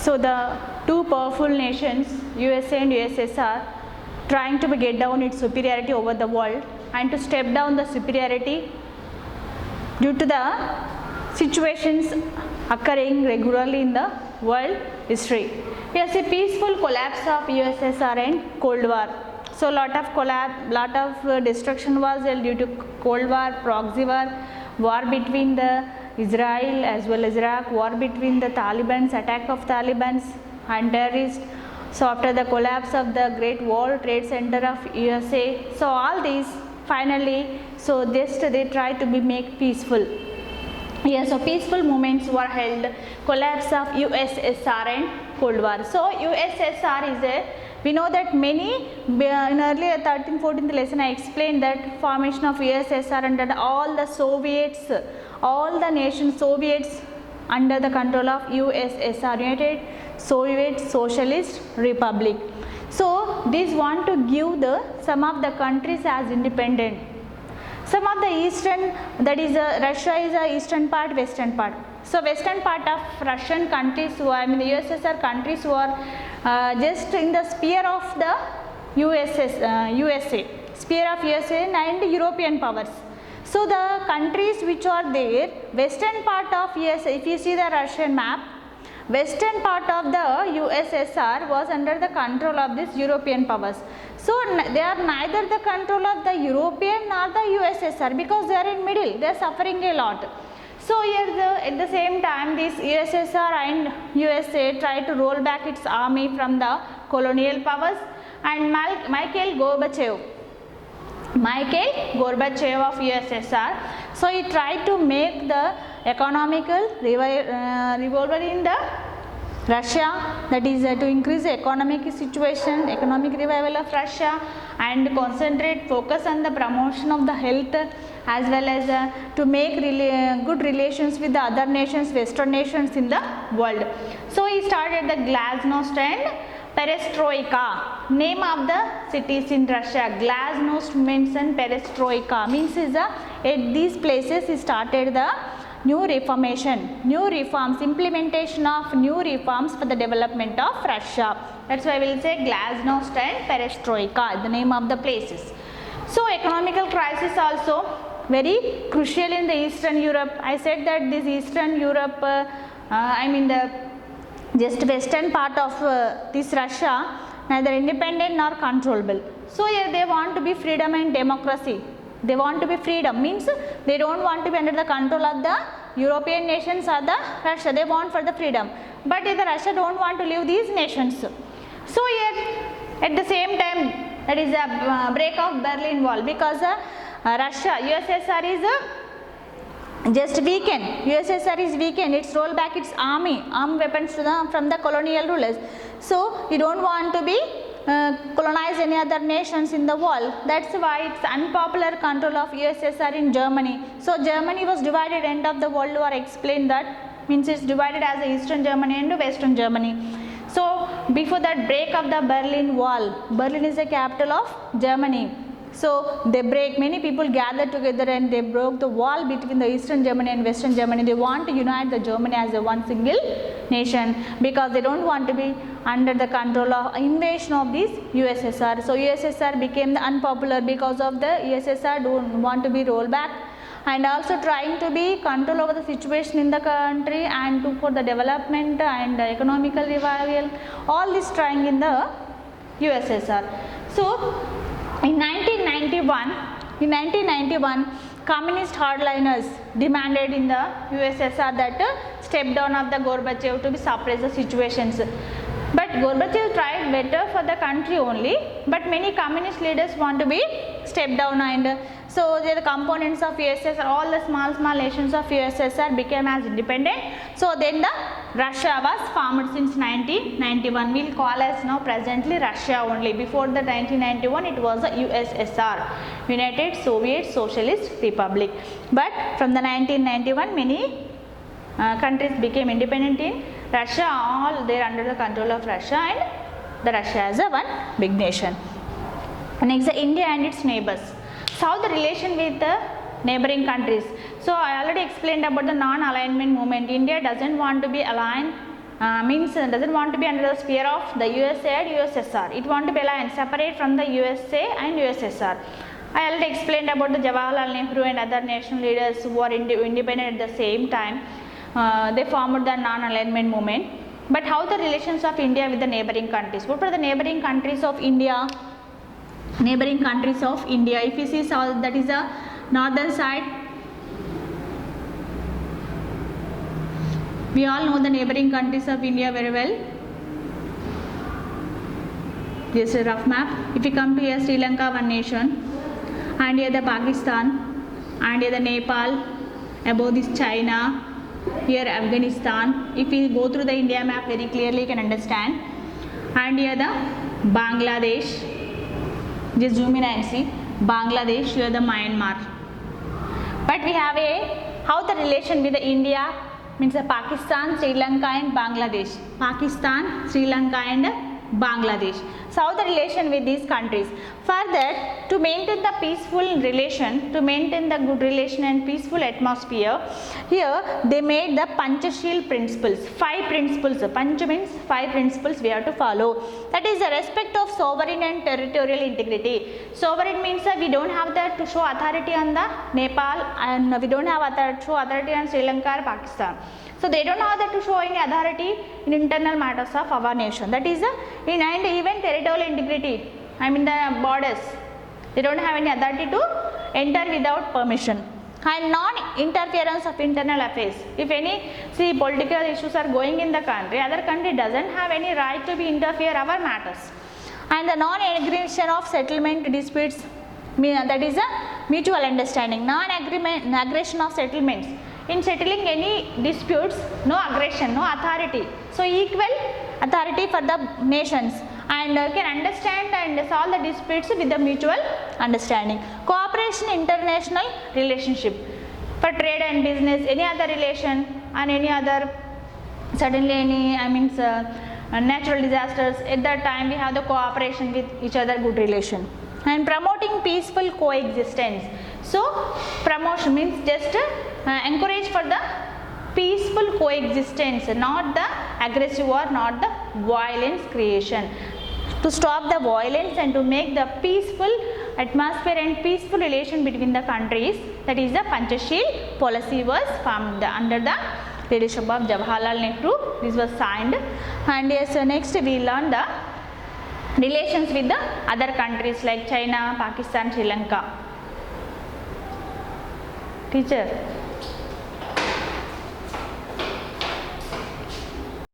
So the two powerful nations, USA and USSR, trying to get down its superiority over the world and to step down the superiority due to the situations occurring regularly in the world history. Yes, a peaceful collapse of USSR and Cold War. So lot of destruction was due to Cold War, proxy war, war between the Israel as well as Iraq, war between the Taliban's, attack of Taliban's and terrorists. So after the collapse of the Great World Trade Center of USA, so all these finally, so just they try to be make peaceful. Yes, so peaceful movements were held, collapse of USSR and Cold War. So USSR is a, we know that many, in earlier 13th 14th lesson I explained that formation of USSR under all the Soviets, all the nations Soviets under the control of USSR, United Soviet Socialist Republic. So these want to give the some of the countries as independent. Some of the eastern, that is Russia is a eastern part, western part. So western part of Russian countries who are, I mean the USSR countries who are just in the sphere of the USA, sphere of USA and European powers. So the countries which are there, western part of USA, if you see the Russian map, western part of the USSR was under the control of this European powers. So they are neither the control of the European nor the USSR because they are in middle, they are suffering a lot. So here at the same time this USSR and USA try to roll back its army from the colonial powers, and Mikhail Gorbachev of USSR, so he tried to make the economical revival in the Russia, that is to increase the economic situation, economic revival of Russia, and concentrate focus on the promotion of the health as well as to make good relations with the other nations, western nations in the world. So he started the Glasnost and Perestroika, name of the cities in Russia. Glasnost means and Perestroika means is at these places he started the new reformation, new reforms, implementation of new reforms for the development of Russia. That's why we will say Glasnost and Perestroika, the name of the places. So economical crisis also very crucial in the Eastern Europe. I said that this Eastern Europe, I mean the just western part of this Russia, neither independent nor controllable. So here they want to be freedom and democracy. They want to be freedom, means they don't want to be under the control of the European nations or the Russia. They want for the freedom, but the Russia don't want to leave these nations. So here at the same time that is a break of Berlin Wall, because Russia, USSR is just weakened. USSR is weakened. It's rolled back its armed weapons to from the colonial rulers. So you don't want to be colonize any other nations in the world. That's why it's unpopular control of USSR in Germany. So Germany was divided end of the World War. I explained that, means it's divided as Eastern Germany and Western Germany. So before that break of the Berlin Wall, Berlin is the capital of Germany. So they break, many people gathered together and they broke the wall between the Eastern Germany and Western Germany. They want to unite the Germany as a one single nation because they don't want to be under the control of invasion of this USSR. So USSR became unpopular because of the USSR don't want to be rolled back, and also trying to be control over the situation in the country and to for the development and economical revival, all this trying in the USSR. So in 1991, communist hardliners demanded in the USSR that step down of the Gorbachev to be suppress the situations. But Gorbachev tried better for the country only, but many communist leaders want to be step down, and so the components of USSR, all the small nations of USSR became as independent. So then the Russia was formed since 1991. We will call as now presently Russia only. Before the 1991 it was the USSR, United Soviet Socialist Republic. But from the 1991 many countries became independent in Russia, all they are under the control of Russia, and the Russia as a one big nation. Next, the India and its neighbors. So how the relation with the neighboring countries. So I already explained about the non-alignment movement. India doesn't want to be aligned means doesn't want to be under the sphere of the USA and USSR. It want to be aligned separate from the USA and USSR. I already explained about the Jawaharlal Nehru and other national leaders who are independent at the same time. They formed the non-alignment movement. But how the relations of India with the neighboring countries? What are the neighboring countries of India? Neighboring countries of India, if you see south, that is the northern side. We all know the neighboring countries of India very well. This is a rough map. If you come to here, Sri Lanka, one nation, and here the Pakistan, and here the Nepal, above this China, here Afghanistan. If we go through the India map very clearly, you can understand. And here the Bangladesh. Just zoom in and see Bangladesh, here the Myanmar. But we have how the relation with the India means Pakistan, Sri Lanka and Bangladesh. Pakistan, Sri Lanka and Bangladesh. So how the relation with these countries? Further, to maintain the peaceful relation, to maintain the good relation and peaceful atmosphere, here they made the Panchashil principles. 5 principles. Panch means 5 principles we have to follow. That is the respect of sovereign and territorial integrity. Sovereign means that we don't have that to show authority on the Nepal, and we don't have to show authority on Sri Lanka or Pakistan. So they don't have that to show any authority in internal matters of our nation. That is and even territorial integrity. I mean the borders. They don't have any authority to enter without permission. And non-interference of internal affairs. If any political issues are going in the country, other country doesn't have any right to be interfere our matters. And the non-aggression of settlement disputes, that is a mutual understanding. Non-aggression of settlements. In settling any disputes, no aggression, no authority. So equal authority for the nations, and can understand and solve the disputes with the mutual understanding. Cooperation, international relationship for trade and business, any other relation and any other suddenly any natural disasters. At that time we have the cooperation with each other, good relation. And promoting peaceful coexistence. So promotion means just encourage for the peaceful coexistence, not the aggressive or not the violence creation. To stop the violence and to make the peaceful atmosphere and peaceful relation between the countries, that is the Panchashil policy was formed under the leadership of Jawaharlal Nehru. This was signed. And yes, next we learn the relations with the other countries like China, Pakistan, Sri Lanka. Teacher.